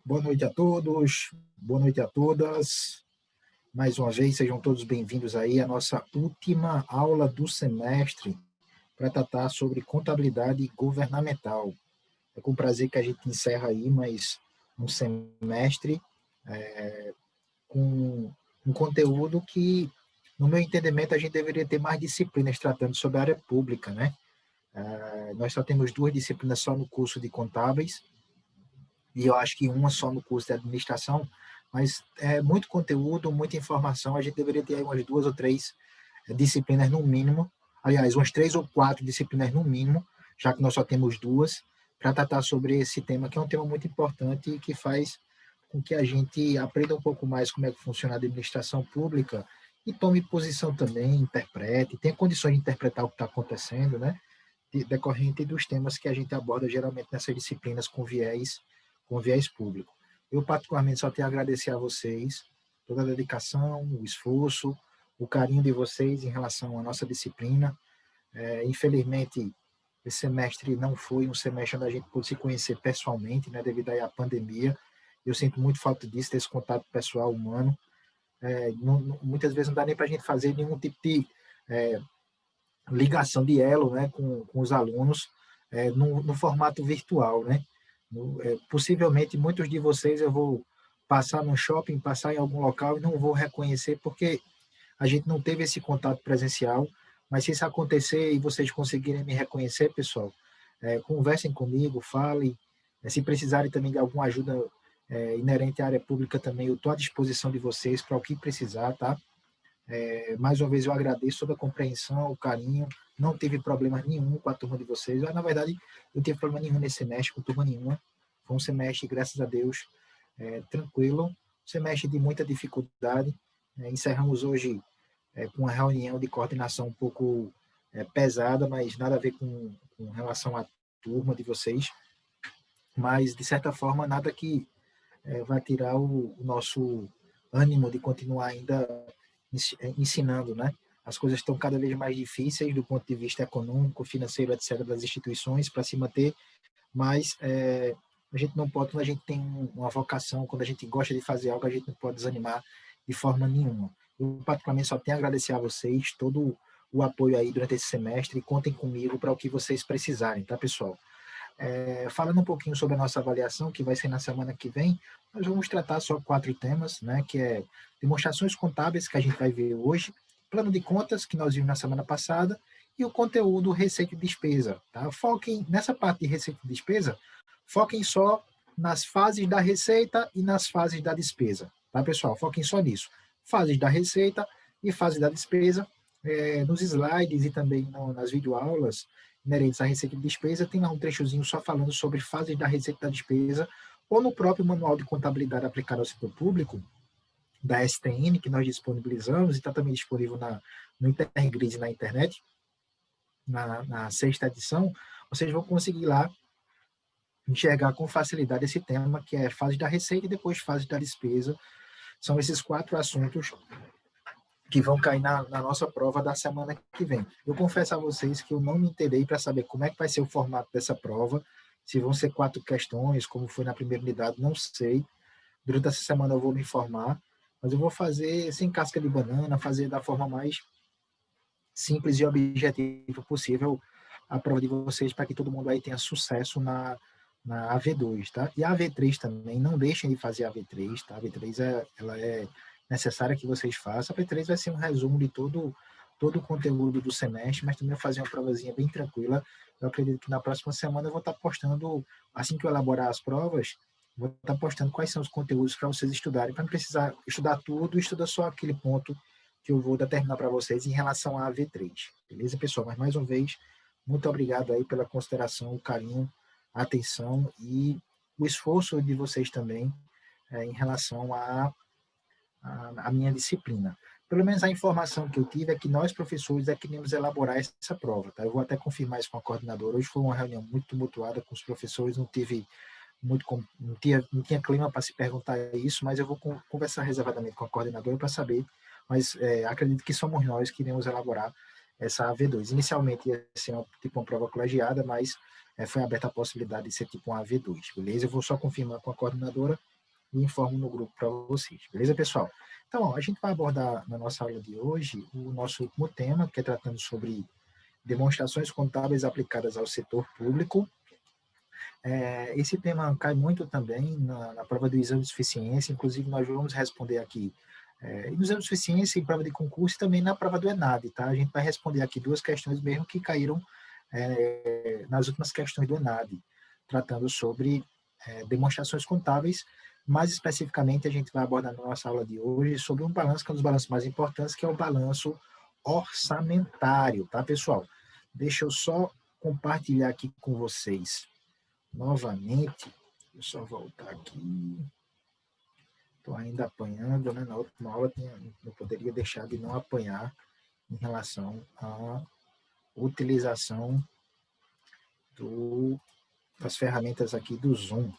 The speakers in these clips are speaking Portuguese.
Boa noite a todos, boa noite a todas. Mais uma vez, sejam todos bem-vindos aí à nossa última aula do semestre para tratar sobre contabilidade governamental. É com prazer que a gente encerra aí mais um semestre com um conteúdo que, no meu entendimento, a gente deveria ter mais disciplinas tratando sobre a área pública, né? Nós só temos duas disciplinas só no curso de contábeis, e eu acho que uma só no curso de administração, mas é muito conteúdo, muita informação, a gente deveria ter aí umas duas ou três disciplinas no mínimo, aliás, umas três ou quatro disciplinas no mínimo, já que nós só temos duas, para tratar sobre esse tema, que é um tema muito importante e que faz com que a gente aprenda um pouco mais como é que funciona a administração pública e tome posição também, interprete, tenha condições de interpretar o que está acontecendo, né? Decorrente dos temas que a gente aborda geralmente nessas disciplinas com viés público. Eu, particularmente, só tenho a agradecer a vocês toda a dedicação, o esforço, o carinho de vocês em relação à nossa disciplina. Infelizmente, esse semestre não foi um semestre onde a gente pôde se conhecer pessoalmente, né, devido à pandemia. Eu sinto muito falta disso, desse contato pessoal humano. Muitas vezes não dá nem para a gente fazer nenhum tipo de ligação de elo, né, com os alunos no formato virtual, né? Possivelmente muitos de vocês eu vou passar no shopping, passar em algum local e não vou reconhecer porque a gente não teve esse contato presencial, mas se isso acontecer e vocês conseguirem me reconhecer, pessoal, conversem comigo, falem, se precisarem também de alguma ajuda inerente à área pública também, eu estou à disposição de vocês para o que precisar, tá? Mais uma vez eu agradeço toda a compreensão, o carinho, não tive problema nenhum com a turma de vocês. Na verdade, não tive problema nenhum nesse semestre com turma nenhuma. Foi um semestre, graças a Deus, tranquilo, um semestre de muita dificuldade. Encerramos hoje com uma reunião de coordenação um pouco pesada, mas nada a ver com relação à turma de vocês. Mas, de certa forma, nada que vai tirar o nosso ânimo de continuar ainda ensinando, né? As coisas estão cada vez mais difíceis do ponto de vista econômico, financeiro, etc., das instituições para se manter, mas a gente não pode, quando a gente tem uma vocação, quando a gente gosta de fazer algo, a gente não pode desanimar de forma nenhuma. Eu, particularmente, só tenho a agradecer a vocês todo o apoio aí durante esse semestre e contem comigo para o que vocês precisarem, tá, pessoal? Falando um pouquinho sobre a nossa avaliação, que vai ser na semana que vem, nós vamos tratar só quatro temas, né, que é demonstrações contábeis, que a gente vai ver hoje, plano de contas, que nós vimos na semana passada, e o conteúdo receita e despesa. Tá? Foquem nessa parte de receita e despesa, foquem só nas fases da receita e nas fases da despesa. Tá, pessoal? Foquem só nisso. Fases da receita e fases da despesa. Nos slides e também nas videoaulas, inerentes à receita e despesa, tem lá um trechozinho só falando sobre fases da receita e da despesa, ou no próprio manual de contabilidade aplicado ao setor público, da STN, que nós disponibilizamos, e está também disponível no Intergrid na internet, na sexta edição, vocês vão conseguir lá enxergar com facilidade esse tema, que é fase da receita e depois fase da despesa. São esses quatro assuntos que vão cair na nossa prova da semana que vem. Eu confesso a vocês que eu não me interei para saber como é que vai ser o formato dessa prova, se vão ser quatro questões, como foi na primeira unidade, não sei. Durante essa semana eu vou me informar, mas eu vou fazer sem casca de banana, fazer da forma mais simples e objetiva possível a prova de vocês, para que todo mundo aí tenha sucesso na AV2, tá? E a AV3 também, não deixem de fazer a AV3, tá? A AV3 ela é necessária que vocês façam. A AV3 vai ser um resumo de todo o conteúdo do semestre, mas também vou fazer uma provazinha bem tranquila. Eu acredito que na próxima semana eu vou estar postando, assim que eu elaborar as provas, vou estar postando quais são os conteúdos para vocês estudarem, para não precisar estudar tudo, estuda só aquele ponto que eu vou determinar para vocês em relação à AV3. Beleza, pessoal? Mas, mais uma vez, muito obrigado aí pela consideração, o carinho, a atenção e o esforço de vocês também em relação à minha disciplina. Pelo menos a informação que eu tive é que nós, professores, queremos elaborar essa prova. Tá? Eu vou até confirmar isso com a coordenadora. Hoje foi uma reunião muito tumultuada com os professores, não tive não tinha clima para se perguntar isso, mas eu vou conversar reservadamente com a coordenadora para saber, mas acredito que somos nós que iremos elaborar essa AV2. Inicialmente ia ser tipo uma prova colegiada, mas foi aberta a possibilidade de ser tipo uma AV2, beleza? Eu vou só confirmar com a coordenadora e informo no grupo para vocês. Beleza, pessoal? Então, ó, a gente vai abordar na nossa aula de hoje o nosso último tema, que é tratando sobre demonstrações contábeis aplicadas ao setor público. Esse tema cai muito também na prova do exame de suficiência, inclusive nós vamos responder aqui no exame de suficiência, em prova de concurso e também na prova do ENAD, tá? A gente vai responder aqui duas questões mesmo que caíram nas últimas questões do ENAD, tratando sobre demonstrações contábeis. Mais especificamente, a gente vai abordar na nossa aula de hoje sobre um balanço, que é um dos balanços mais importantes, que é o balanço orçamentário, tá, pessoal? Deixa eu só compartilhar aqui com vocês novamente. Deixa eu só voltar aqui. Estou ainda apanhando, né? Na última aula eu poderia deixar de não apanhar em relação à utilização das ferramentas aqui do Zoom.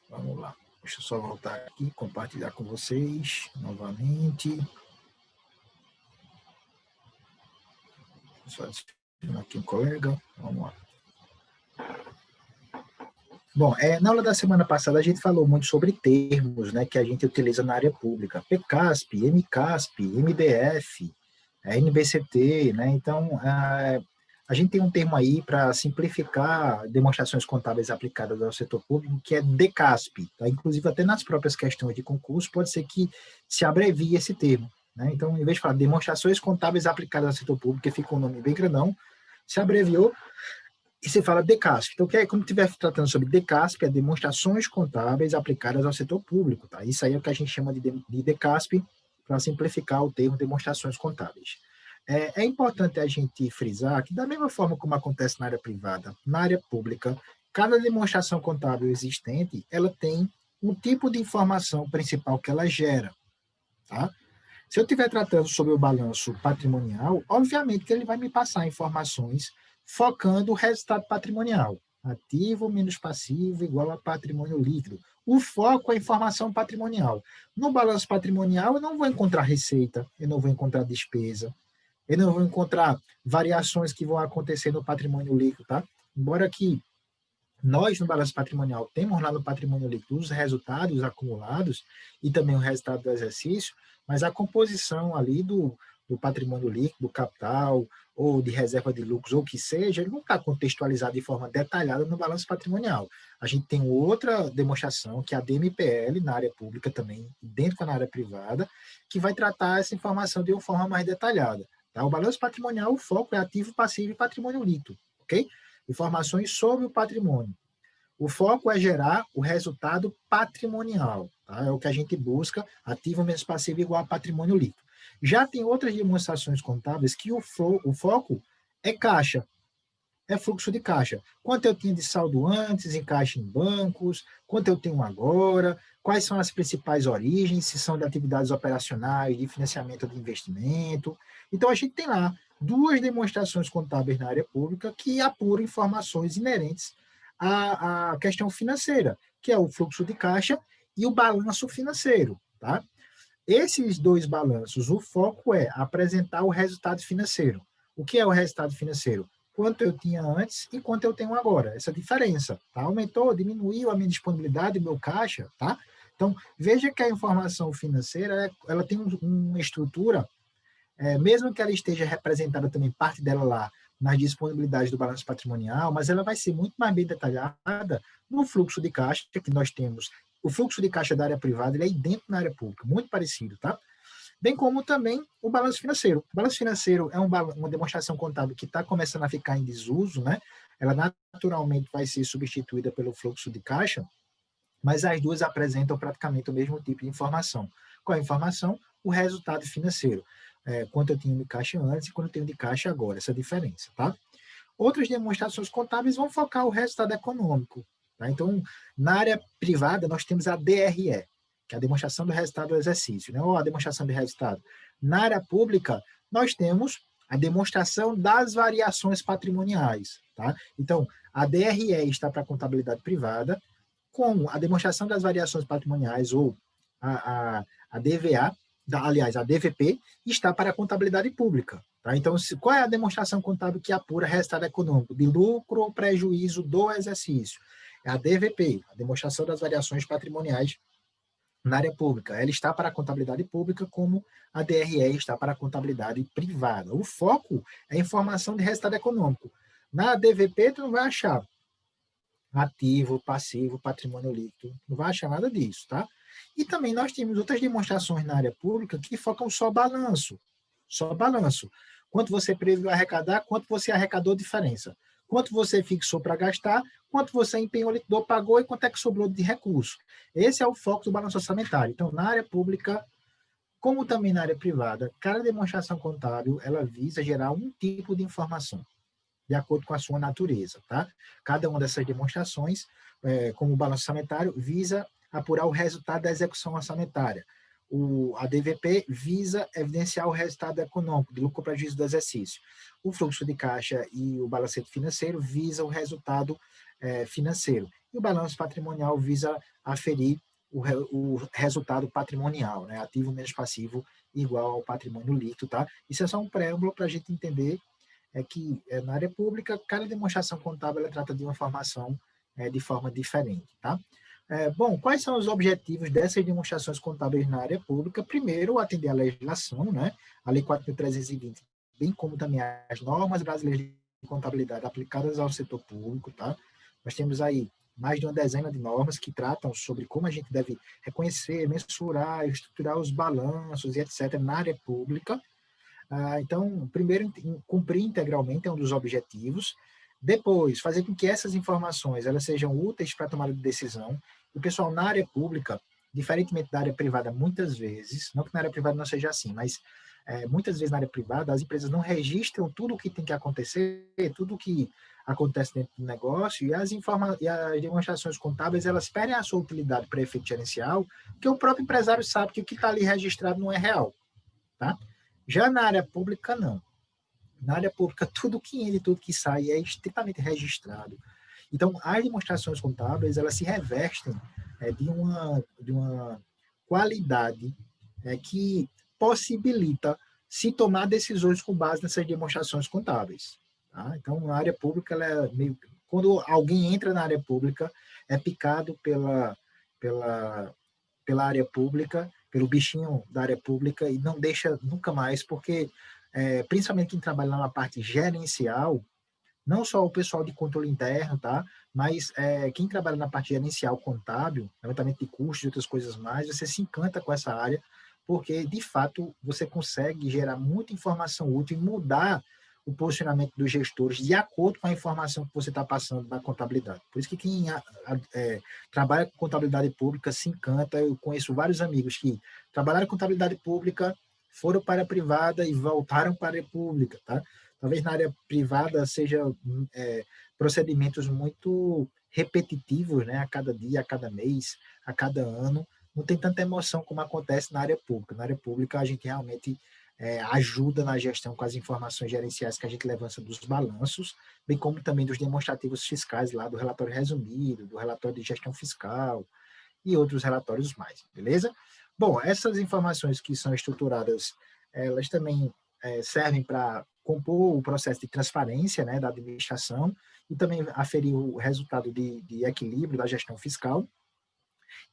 Vamos lá. Deixa eu só voltar aqui, compartilhar com vocês novamente. Só adicionar aqui um colega. Vamos lá. Bom, na aula da semana passada a gente falou muito sobre termos, né, que a gente utiliza na área pública. PCASP, MCASP, MDF, NBCT, né? Então, a gente tem um termo aí para simplificar demonstrações contábeis aplicadas ao setor público, que é DECASP, tá? Inclusive até nas próprias questões de concurso pode ser que se abrevie esse termo, né? Então, em vez de falar demonstrações contábeis aplicadas ao setor público, que fica um nome bem grandão, se abreviou e você fala DECASP. Então, quando estiver tratando sobre DECASP, é demonstrações contábeis aplicadas ao setor público, tá? Isso aí é o que a gente chama de DECASP, para simplificar o termo demonstrações contábeis. É importante a gente frisar que, da mesma forma como acontece na área privada, na área pública, cada demonstração contábil existente, ela tem um tipo de informação principal que ela gera, tá? Se eu estiver tratando sobre o balanço patrimonial, obviamente que ele vai me passar informações focando o resultado patrimonial. Ativo menos passivo igual a patrimônio líquido. O foco é a informação patrimonial. No balanço patrimonial, eu não vou encontrar receita, eu não vou encontrar despesa, eu não vou encontrar variações que vão acontecer no patrimônio líquido, tá? Embora que nós, no balanço patrimonial, temos lá no patrimônio líquido os resultados acumulados e também o resultado do exercício, mas a composição ali do patrimônio líquido, do capital, ou de reserva de lucros, ou o que seja, ele não está contextualizado de forma detalhada no balanço patrimonial. A gente tem outra demonstração, que é a DMPL, na área pública também, dentro da área privada, que vai tratar essa informação de uma forma mais detalhada. Tá? O balanço patrimonial, o foco é ativo, passivo e patrimônio líquido, ok? Informações sobre o patrimônio. O foco é gerar o resultado patrimonial, tá? É o que a gente busca, ativo menos passivo igual a patrimônio líquido. Já tem outras demonstrações contábeis que o foco é caixa, é fluxo de caixa. Quanto eu tinha de saldo antes em caixa em bancos, quanto eu tenho agora, quais são as principais origens, se são de atividades operacionais, de financiamento de investimento. Então, a gente tem lá duas demonstrações contábeis na área pública que apuram informações inerentes à questão financeira, que é o fluxo de caixa e o balanço financeiro, tá? Esses dois balanços, o foco é apresentar o resultado financeiro. O que é o resultado financeiro? Quanto eu tinha antes e quanto eu tenho agora. Essa diferença, tá? Aumentou, diminuiu a minha disponibilidade, o meu caixa, tá? Então, veja que a informação financeira, ela tem uma estrutura, mesmo que ela esteja representada também, parte dela lá, nas disponibilidades do balanço patrimonial, mas ela vai ser muito mais bem detalhada no fluxo de caixa que nós temos. O fluxo de caixa da área privada ele é idêntico na área pública, muito parecido, tá? Bem como também o balanço financeiro. O balanço financeiro é uma demonstração contábil que está começando a ficar em desuso, né? Ela naturalmente vai ser substituída pelo fluxo de caixa, mas as duas apresentam praticamente o mesmo tipo de informação. Qual é a informação? O resultado financeiro. Quanto eu tinha de caixa antes e quanto eu tenho de caixa agora, essa diferença, tá? Outras demonstrações contábeis vão focar o resultado econômico. Tá? Então, na área privada, nós temos a DRE, que é a demonstração do resultado do exercício, né? Ou a demonstração de resultado. Na área pública, nós temos a demonstração das variações patrimoniais. Tá? Então, a DRE está para a contabilidade privada, com a demonstração das variações patrimoniais, ou a DVA, aliás, a DVP, está para a contabilidade pública. Tá? Então, qual é a demonstração contábil que apura resultado econômico de lucro ou prejuízo do exercício? é a DVP, a demonstração das variações patrimoniais na área pública. Ela está para a contabilidade pública, como a DRE está para a contabilidade privada. O foco é informação de resultado econômico. Na DVP, tu não vai achar ativo, passivo, patrimônio líquido, não vai achar nada disso, tá? E também nós temos outras demonstrações na área pública que focam só balanço. Só balanço. Quanto você previu arrecadar, quanto você arrecadou diferença. Quanto você fixou para gastar, quanto você empenhou, liquidou, pagou e quanto é que sobrou de recurso. Esse é o foco do balanço orçamentário. Então, na área pública, como também na área privada, cada demonstração contábil, ela visa gerar um tipo de informação, de acordo com a sua natureza, tá? Cada uma dessas demonstrações, como o balanço orçamentário, visa apurar o resultado da execução orçamentária. A DVP visa evidenciar o resultado econômico, de lucro ou prejuízo do exercício. O fluxo de caixa e o balancete financeiro visa o resultado financeiro. E o balanço patrimonial visa aferir o resultado patrimonial, né? Ativo menos passivo igual ao patrimônio líquido, tá? Isso é só um preâmbulo para a gente entender que na área pública, cada demonstração contábil trata de uma informação de forma diferente, tá? Bom, quais são os objetivos dessas demonstrações contábeis na área pública? Primeiro, atender à legislação, né? A Lei 4.320, bem como também as normas brasileiras de contabilidade aplicadas ao setor público, tá? Nós temos aí mais de uma dezena de normas que tratam sobre como a gente deve reconhecer, mensurar, estruturar os balanços e etc. na área pública. Então, primeiro, cumprir integralmente é um dos objetivos. Depois, fazer com que essas informações elas sejam úteis para a tomada de decisão. O pessoal na área pública, diferentemente da área privada, muitas vezes, não que na área privada não seja assim, mas muitas vezes na área privada as empresas não registram tudo o que tem que acontecer, tudo o que acontece dentro do negócio, e as demonstrações contábeis elas perdem a sua utilidade para efeito gerencial, porque o próprio empresário sabe que o que está ali registrado não é real, tá? Já na área pública, não. Na área pública, tudo que entra e tudo que sai é estritamente registrado. Então, as demonstrações contábeis, elas se revestem de uma qualidade que possibilita se tomar decisões com base nessas demonstrações contábeis. Tá? Então, na área pública, ela é meio... Quando alguém entra na área pública, é picado pela área pública, pelo bichinho da área pública e não deixa nunca mais, porque principalmente quem trabalha na parte gerencial, não só o pessoal de controle interno, tá? Mas quem trabalha na parte gerencial contábil, levantamento de custos e outras coisas mais, você se encanta com essa área, porque de fato você consegue gerar muita informação útil e mudar o posicionamento dos gestores de acordo com a informação que você está passando na contabilidade. Por isso que quem trabalha com contabilidade pública se encanta. Eu conheço vários amigos que trabalharam com contabilidade pública, foram para a privada e voltaram para a área pública, tá? Talvez na área privada seja procedimentos muito repetitivos, né? A cada dia, a cada mês, a cada ano. Não tem tanta emoção como acontece na área pública. Na área pública, a gente realmente ajuda na gestão com as informações gerenciais que a gente levanta dos balanços, bem como também dos demonstrativos fiscais lá do relatório resumido, do relatório de gestão fiscal e outros relatórios mais, beleza? Bom, essas informações que são estruturadas, elas também servem para compor o processo de transparência, né, da administração e também aferir o resultado de equilíbrio da gestão fiscal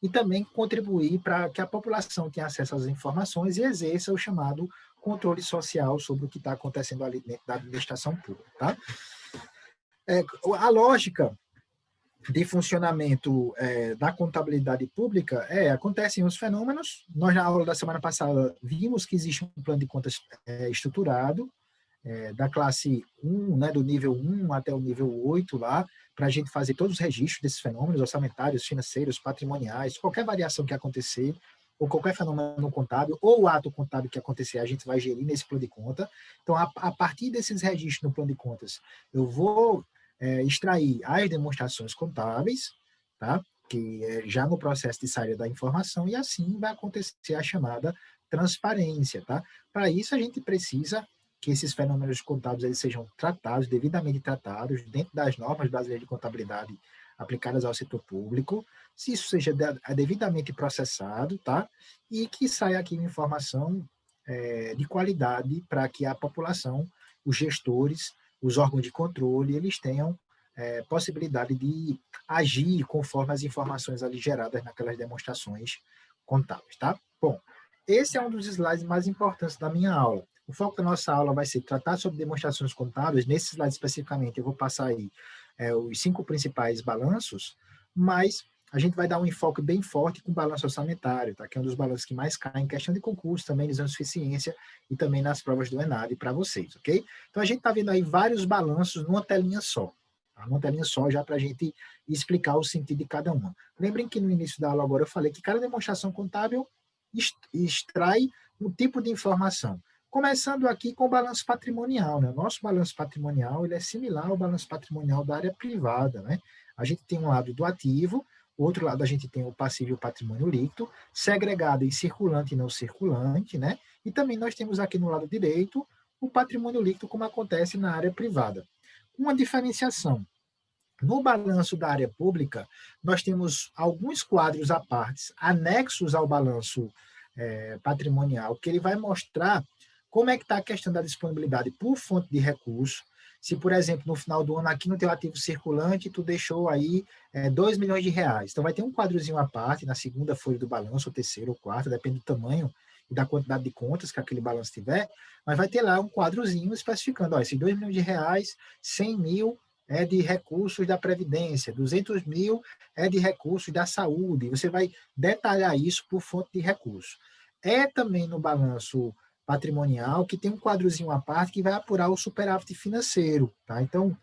e também contribuir para que a população tenha acesso às informações e exerça o chamado controle social sobre o que está acontecendo ali dentro da administração pública. Tá? A lógica de funcionamento da contabilidade pública acontecem os fenômenos. Nós, na aula da semana passada, vimos que existe um plano de contas estruturado, da classe 1, né, do nível 1 até o nível 8 lá, para a gente fazer todos os registros desses fenômenos orçamentários, financeiros, patrimoniais, qualquer variação que acontecer, ou qualquer fenômeno contábil, ou o ato contábil que acontecer, a gente vai gerir nesse plano de conta. Então, a partir desses registros no plano de contas, eu vou extrair as demonstrações contábeis, tá? Que já no processo de saída da informação, e assim vai acontecer a chamada transparência. Tá? Para isso, a gente precisa que esses fenômenos contábeis eles sejam tratados, devidamente tratados, dentro das normas brasileiras de contabilidade aplicadas ao setor público, se isso seja devidamente processado, tá? E que saia aqui uma informação de qualidade para que a população, os gestores, os órgãos de controle, eles tenham possibilidade de agir conforme as informações ali geradas naquelas demonstrações contábeis, tá? Bom, esse é um dos slides mais importantes da minha aula. O foco da nossa aula vai ser tratar sobre demonstrações contábeis. Nesse slide especificamente, eu vou passar aí os 5 principais balanços, mas a gente vai dar um enfoque bem forte com o balanço orçamentário, tá? Que é um dos balanços que mais cai em questão de concurso, também de suficiência e também nas provas do ENAD para vocês, ok? Então, a gente está vendo aí vários balanços numa telinha só. Tá? Numa telinha só, já para a gente explicar o sentido de cada uma. Lembrem que no início da aula agora eu falei que cada demonstração contábil extrai um tipo de informação. Começando aqui com o balanço patrimonial, né? O nosso balanço patrimonial ele é similar ao balanço patrimonial da área privada, né? A gente tem um lado do ativo, o outro lado a gente tem o passivo e o patrimônio líquido, segregado em circulante e não circulante, né? E também nós temos aqui no lado direito o patrimônio líquido, como acontece na área privada. Uma diferenciação. No balanço da área pública, nós temos alguns quadros à parte, anexos ao balanço patrimonial, que ele vai mostrar como é que está a questão da disponibilidade por fonte de recurso. Se, por exemplo, no final do ano, aqui no teu ativo circulante, tu deixou aí 2 milhões de reais. Então, vai ter um quadrozinho à parte, na segunda folha do balanço, ou terceira ou quarta, depende do tamanho e da quantidade de contas que aquele balanço tiver, mas vai ter lá um quadrozinho especificando, ó, esses 2 milhões de reais, 100 mil é de recursos da Previdência, 200 mil é de recursos da saúde. Você vai detalhar isso por fonte de recurso. É também no balanço patrimonial que tem um quadrozinho à parte que vai apurar o superávit financeiro. Tá? Então,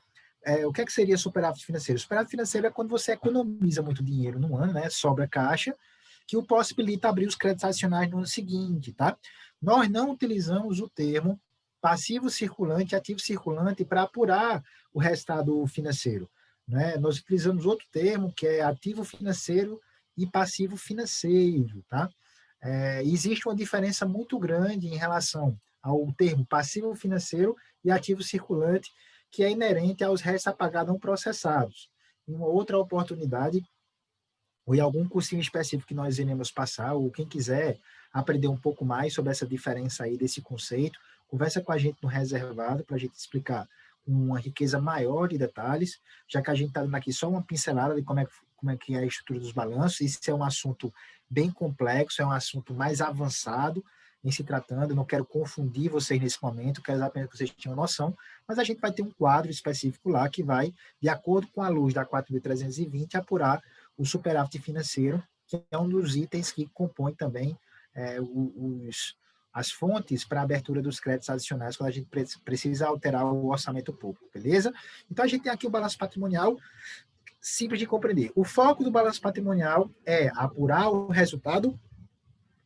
o que seria superávit financeiro? Superávit financeiro é quando você economiza muito dinheiro no ano, né? Sobra caixa, que o possibilita abrir os créditos adicionais no ano seguinte. Tá? Nós não utilizamos o termo passivo circulante e ativo circulante para apurar o resultado financeiro. Né? Nós utilizamos outro termo, que é ativo financeiro e passivo financeiro. Tá? Existe uma diferença muito grande em relação ao termo passivo financeiro e ativo circulante, que é inerente aos restos a pagar não processados. Em uma outra oportunidade, ou em algum cursinho específico que nós iremos passar, ou quem quiser aprender um pouco mais sobre essa diferença aí desse conceito, conversa com a gente no reservado para a gente explicar com uma riqueza maior de detalhes, já que a gente está dando aqui só uma pincelada de como é que é a estrutura dos balanços. Isso é um assunto bem complexo, é um assunto mais avançado em se tratando. Eu não quero confundir vocês nesse momento, quero apenas que vocês tenham noção, mas a gente vai ter um quadro específico lá que vai, de acordo com a luz da 4.320, apurar o superávit financeiro, que é um dos itens que compõe também as fontes para a abertura dos créditos adicionais quando a gente precisa alterar o orçamento público, beleza? Então, a gente tem aqui o balanço patrimonial, simples de compreender. O foco do balanço patrimonial é apurar o resultado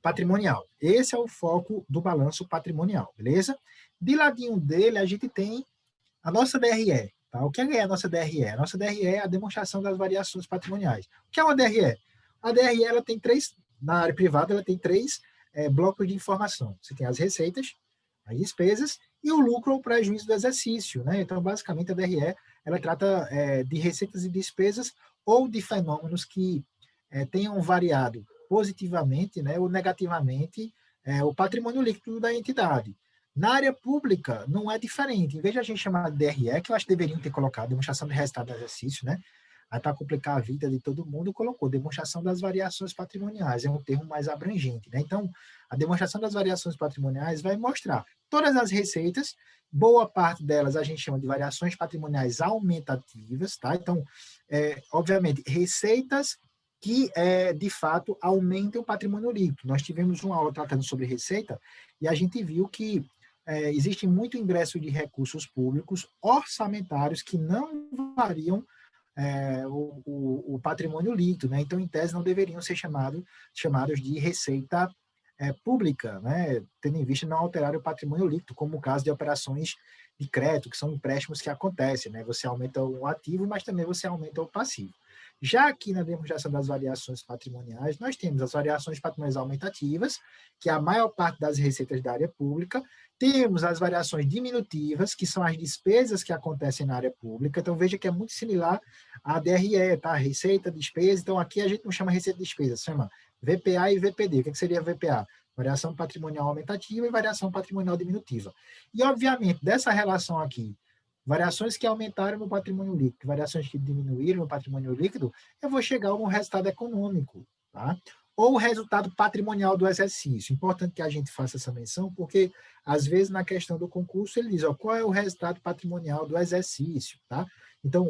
patrimonial. Esse é o foco do balanço patrimonial, beleza? De ladinho dele, a gente tem a nossa DRE. Tá? O que é a nossa DRE? A nossa DRE é a demonstração das variações patrimoniais. O que é uma DRE? A DRE ela tem na área privada, ela tem três blocos de informação. Você tem as receitas, as despesas e o lucro ou prejuízo do exercício. Né? Então, basicamente, a DRE ela trata de receitas e despesas ou de fenômenos que tenham variado positivamente, né, ou negativamente o patrimônio líquido da entidade. Na área pública, não é diferente. Em vez de a gente chamar de DRE, que eu acho que deveriam ter colocado demonstração de resultado do exercício, né? Aí, para complicar a vida de todo mundo, colocou demonstração das variações patrimoniais, é um termo mais abrangente. Né? Então, a demonstração das variações patrimoniais vai mostrar todas as receitas, boa parte delas a gente chama de variações patrimoniais aumentativas, tá? Então, obviamente, receitas que, de fato, aumentem o patrimônio líquido. Nós tivemos uma aula tratando sobre receita e a gente viu que existe muito ingresso de recursos públicos orçamentários que não variam o patrimônio líquido, né? Então, em tese, não deveriam ser chamados de receita pública, né? Tendo em vista não alterar o patrimônio líquido, como o caso de operações de crédito, que são empréstimos que acontecem, né? Você aumenta o ativo, mas também você aumenta o passivo. Já aqui na demonstração das variações patrimoniais, nós temos as variações patrimoniais aumentativas, que é a maior parte das receitas da área pública. Temos as variações diminutivas, que são as despesas que acontecem na área pública. Então, veja que é muito similar à DRE, tá? Receita, despesa. Então, aqui a gente não chama receita de despesa, chama VPA e VPD. O que seria VPA? Variação patrimonial aumentativa e variação patrimonial diminutiva. E, obviamente, dessa relação aqui variações que aumentaram meu patrimônio líquido, variações que diminuíram meu patrimônio líquido, eu vou chegar a um resultado econômico, tá? Ou o resultado patrimonial do exercício. Importante que a gente faça essa menção, porque às vezes na questão do concurso ele diz, ó, qual é o resultado patrimonial do exercício, tá? Então,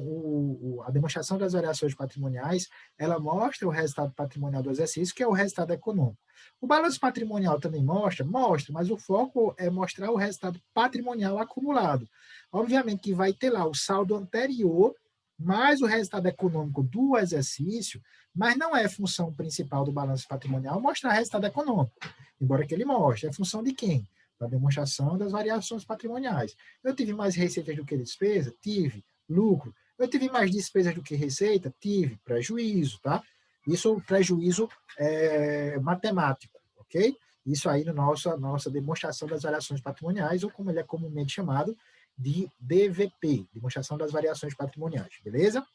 a demonstração das variações patrimoniais, ela mostra o resultado patrimonial do exercício, que é o resultado econômico. O balanço patrimonial também mostra, mas o foco é mostrar o resultado patrimonial acumulado. Obviamente que vai ter lá o saldo anterior, mais o resultado econômico do exercício, mas não é função principal do balanço patrimonial mostrar resultado econômico, embora que ele mostre. É função de quem? Da demonstração das variações patrimoniais. Eu tive mais receitas do que despesa? Tive. Lucro. Eu tive mais despesas do que receita? Tive. Prejuízo, tá? Isso é o prejuízo matemático, ok? Isso aí na nossa demonstração das variações patrimoniais, ou como ele é comumente chamado, de DVP, demonstração das variações patrimoniais, beleza?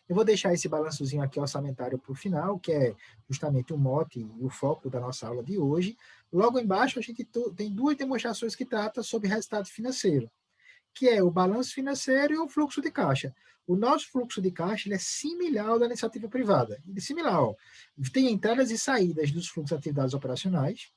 Eu vou deixar esse balançozinho aqui orçamentário para o final, que é justamente o mote e o foco da nossa aula de hoje. Logo embaixo, a gente tem duas demonstrações que tratam sobre resultado financeiro, que é o balanço financeiro e o fluxo de caixa. O nosso fluxo de caixa ele é similar ao da iniciativa privada. Ele é similar, ó. Tem entradas e saídas dos fluxos de atividades operacionais,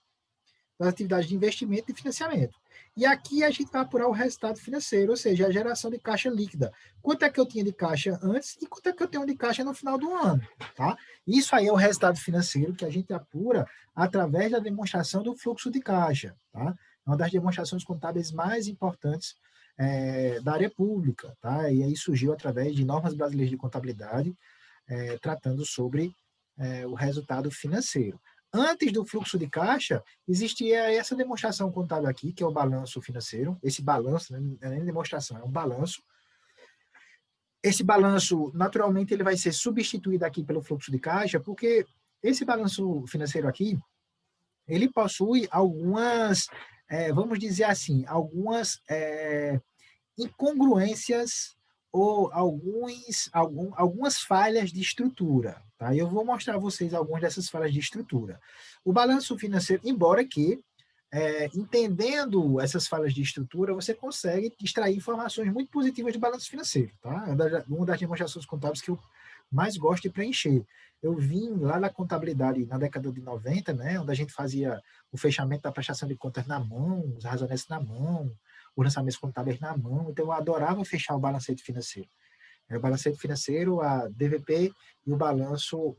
das atividades de investimento e financiamento. E aqui a gente vai apurar o resultado financeiro, ou seja, a geração de caixa líquida. Quanto é que eu tinha de caixa antes e quanto é que eu tenho de caixa no final do ano, tá? Isso aí é o resultado financeiro que a gente apura através da demonstração do fluxo de caixa, tá? É uma das demonstrações contábeis mais importantes da área pública, tá? E aí surgiu através de normas brasileiras de contabilidade, tratando sobre o resultado financeiro. Antes do fluxo de caixa, existia essa demonstração contábil aqui, que é o balanço financeiro. Esse balanço, não é nem demonstração, é um balanço. Esse balanço, naturalmente, ele vai ser substituído aqui pelo fluxo de caixa, porque esse balanço financeiro aqui, ele possui algumas, vamos dizer assim, algumas incongruências ou algumas falhas de estrutura. Tá? Eu vou mostrar a vocês algumas dessas falhas de estrutura. O balanço financeiro, embora que, entendendo essas falhas de estrutura, você consegue extrair informações muito positivas do balanço financeiro. Tá? É uma das demonstrações contábeis que eu mais gosto de preencher. Eu vim lá na contabilidade na década de 90, né, onde a gente fazia o fechamento da prestação de contas na mão, os razonamentos na mão, os lançamentos contábeis na mão, então eu adorava fechar o balancete financeiro. O balancete financeiro, a DVP e o balanço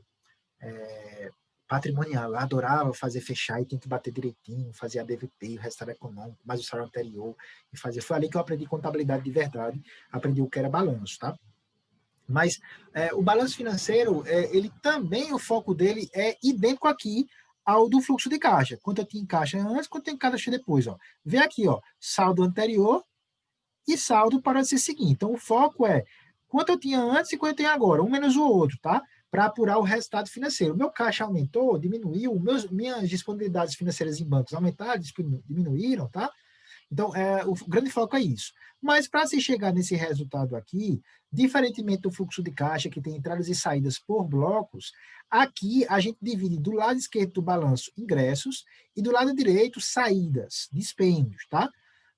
patrimonial. Eu adorava fazer fechar e tem que bater direitinho, fazer a DVP, o resultado econômico, mais o salário anterior, e fazer. Foi ali que eu aprendi contabilidade de verdade, aprendi o que era balanço, tá? Mas o balanço financeiro, ele também, o foco dele é idêntico aqui ao do fluxo de caixa. Quanto eu tinha em caixa antes, quanto eu tenho em caixa depois. Ó. Vê aqui, ó, saldo anterior e saldo para ser seguinte. Então, o foco é quanto eu tinha antes e quanto eu tenho agora, um menos o outro, tá? Para apurar o resultado financeiro. Meu caixa aumentou, diminuiu, minhas disponibilidades financeiras em bancos aumentaram, diminuíram, tá? Então, o grande foco é isso. Mas para se chegar nesse resultado aqui, diferentemente do fluxo de caixa, que tem entradas e saídas por blocos, aqui a gente divide do lado esquerdo do balanço ingressos e do lado direito saídas, dispêndios, tá?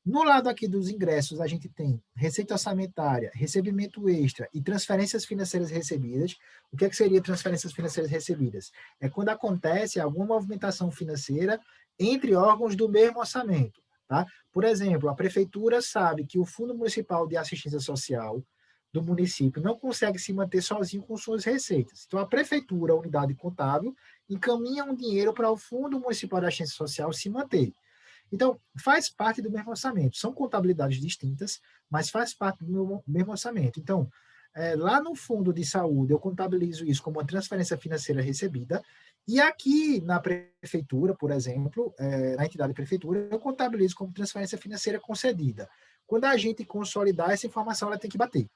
No lado aqui dos ingressos, a gente tem receita orçamentária, recebimento extra e transferências financeiras recebidas. O que seria transferências financeiras recebidas? É quando acontece alguma movimentação financeira entre órgãos do mesmo orçamento. Tá? Por exemplo, a prefeitura sabe que o Fundo Municipal de Assistência Social do município não consegue se manter sozinho com suas receitas. Então, a prefeitura, a unidade contábil, encaminha um dinheiro para o Fundo Municipal de Assistência Social se manter. Então, faz parte do mesmo orçamento. São contabilidades distintas, mas faz parte do mesmo orçamento. Então, lá no fundo de saúde, eu contabilizo isso como uma transferência financeira recebida, e aqui na prefeitura, por exemplo, na entidade prefeitura, eu contabilizo como transferência financeira concedida. Quando a gente consolidar essa informação, ela tem que bater.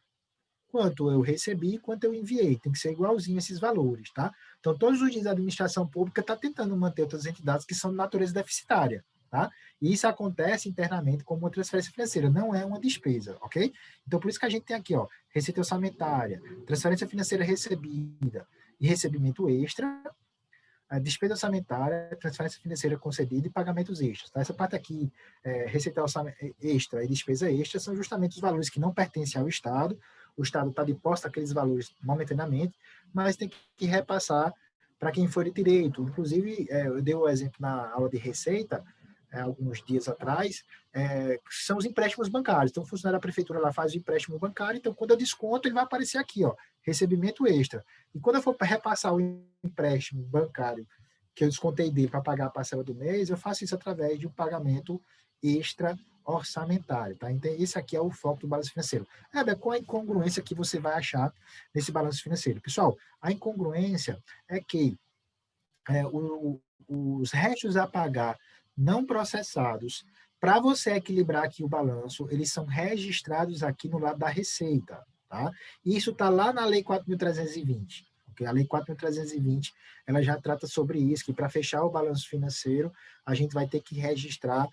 Quanto eu recebi, quanto eu enviei. Tem que ser igualzinho esses valores, tá? Então, todos os dias a administração pública está tentando manter outras entidades que são de natureza deficitária, tá? E isso acontece internamente como uma transferência financeira, não é uma despesa, ok? Então, por isso que a gente tem aqui, ó, receita orçamentária, transferência financeira recebida e recebimento extra, a despesa orçamentária, transferência financeira concedida e pagamentos extras. Tá? Essa parte aqui, receita extra e despesa extra, são justamente os valores que não pertencem ao Estado. O Estado está de posse daqueles valores momentaneamente, mas tem que repassar para quem for de direito. Inclusive, eu dei o exemplo na aula de receita, alguns dias atrás, são os empréstimos bancários. Então, o funcionário da prefeitura lá faz o empréstimo bancário, então, quando eu desconto, ele vai aparecer aqui, ó, recebimento extra. E quando eu for repassar o empréstimo bancário que eu descontei dele para pagar a parcela do mês, eu faço isso através de um pagamento extra orçamentário, tá? Então, esse aqui é o foco do balanço financeiro. Qual a incongruência que você vai achar nesse balanço financeiro? Pessoal, a incongruência é que os restos a pagar não processados, para você equilibrar aqui o balanço, eles são registrados aqui no lado da receita, tá? E isso está lá na Lei 4.320. Okay? A Lei 4.320, ela já trata sobre isso, que para fechar o balanço financeiro, a gente vai ter que registrar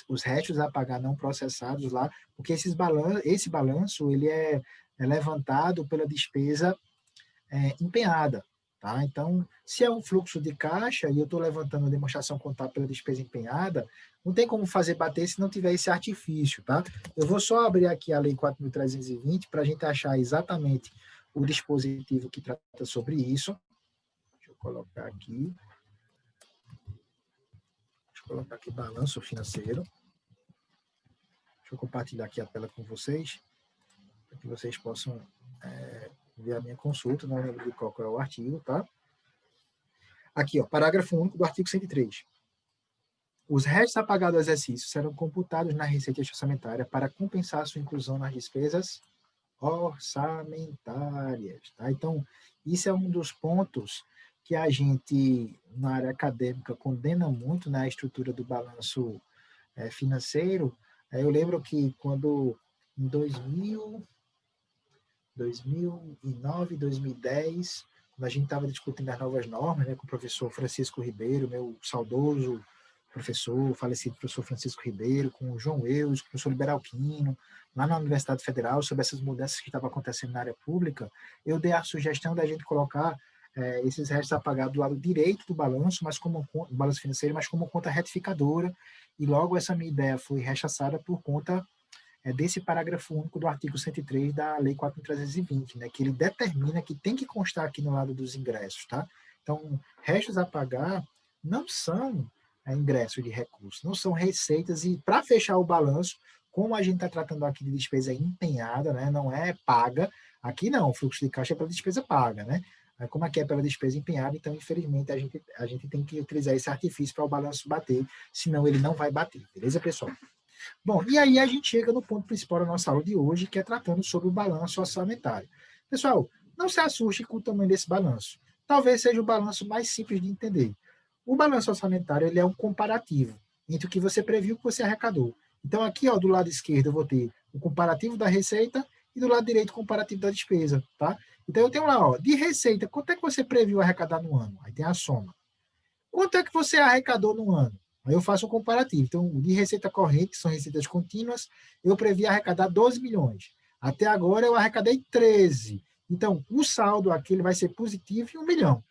os restos a pagar não processados lá, porque esse balanço ele é levantado pela despesa empenhada. Tá? Então, se é um fluxo de caixa e eu estou levantando a demonstração contábil pela despesa empenhada, não tem como fazer bater se não tiver esse artifício. Tá? Eu vou só abrir aqui a Lei 4.320 para a gente achar exatamente o dispositivo que trata sobre isso. Deixa eu colocar aqui. Deixa eu colocar aqui balanço financeiro. Deixa eu compartilhar aqui a tela com vocês, para que vocês possam ver a minha consulta. Não lembro de qual é o artigo, tá? Aqui, ó, parágrafo único do artigo 103. Os restos a pagar do exercício serão computados na receita orçamentária para compensar sua inclusão nas despesas orçamentárias. Tá? Então, isso é um dos pontos que a gente, na área acadêmica, condena muito na estrutura do balanço financeiro. Eu lembro que quando, em 2009, 2010, quando a gente estava discutindo as novas normas, né, com o professor Francisco Ribeiro, meu saudoso professor, falecido professor Francisco Ribeiro, com o João Eus, com o professor Liberal Quino, lá na Universidade Federal, sobre essas mudanças que estavam acontecendo na área pública, eu dei a sugestão da gente colocar esses restos a pagar do lado direito do balanço, do balanço financeiro, mas como conta retificadora, e logo essa minha ideia foi rechaçada por conta desse parágrafo único do artigo 103 da Lei 4.320, né, que ele determina que tem que constar aqui no lado dos ingressos, tá? Então, restos a pagar não são ingressos de recursos, não são receitas, e para fechar o balanço, como a gente está tratando aqui de despesa empenhada, né, não é paga, aqui não, o fluxo de caixa é pela despesa paga, né? Como aqui é pela despesa empenhada, então, infelizmente, a gente tem que utilizar esse artifício para o balanço bater, senão ele não vai bater, beleza, pessoal? Bom, e aí a gente chega no ponto principal da nossa aula de hoje, que é tratando sobre o balanço orçamentário. Pessoal, não se assuste com o tamanho desse balanço. Talvez seja o balanço mais simples de entender. O balanço orçamentário ele é um comparativo entre o que você previu e o que você arrecadou. Então, aqui, ó, do lado esquerdo, eu vou ter o comparativo da receita e do lado direito o comparativo da despesa. Tá? Então, eu tenho lá, ó, de receita, quanto é que você previu arrecadar no ano? Aí tem a soma. Quanto é que você arrecadou no ano? Aí eu faço um comparativo. Então, de receita corrente, que são receitas contínuas, eu previ arrecadar 12 milhões. Até agora eu arrecadei 13. Então, o saldo aqui ele vai ser positivo em 1 milhão.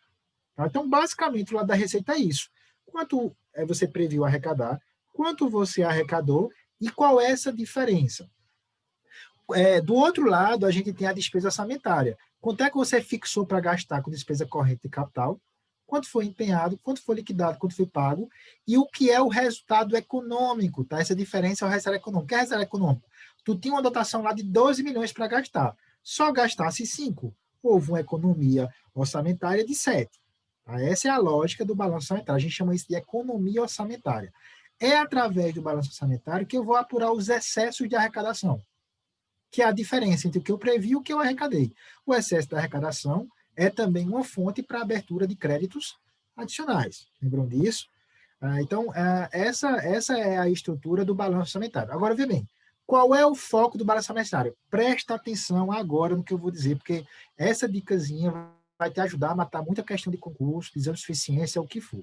Tá? Então, basicamente, o lado da receita é isso. Quanto você previu arrecadar, quanto você arrecadou e qual é essa diferença. Do outro lado, a gente tem a despesa orçamentária. Quanto é que você fixou para gastar com despesa corrente de capital? Quanto foi empenhado, quanto foi liquidado, quanto foi pago, e o que é o resultado econômico, tá? Essa diferença é o resultado econômico. O que é o resultado econômico? Tu tinha uma dotação lá de 12 milhões para gastar, só gastasse 5. Houve uma economia orçamentária de 7. Tá? Essa é a lógica do balanço orçamentário. A gente chama isso de economia orçamentária. É através do balanço orçamentário que eu vou apurar os excessos de arrecadação, que é a diferença entre o que eu previ e o que eu arrecadei. O excesso da arrecadação é também uma fonte para abertura de créditos adicionais. Lembram disso? Então, essa é a estrutura do balanço orçamentário. Agora, veja bem, qual é o foco do balanço orçamentário? Presta atenção agora no que eu vou dizer, porque essa dicasinha vai te ajudar a matar muita questão de concurso, de exame de suficiência, o que for.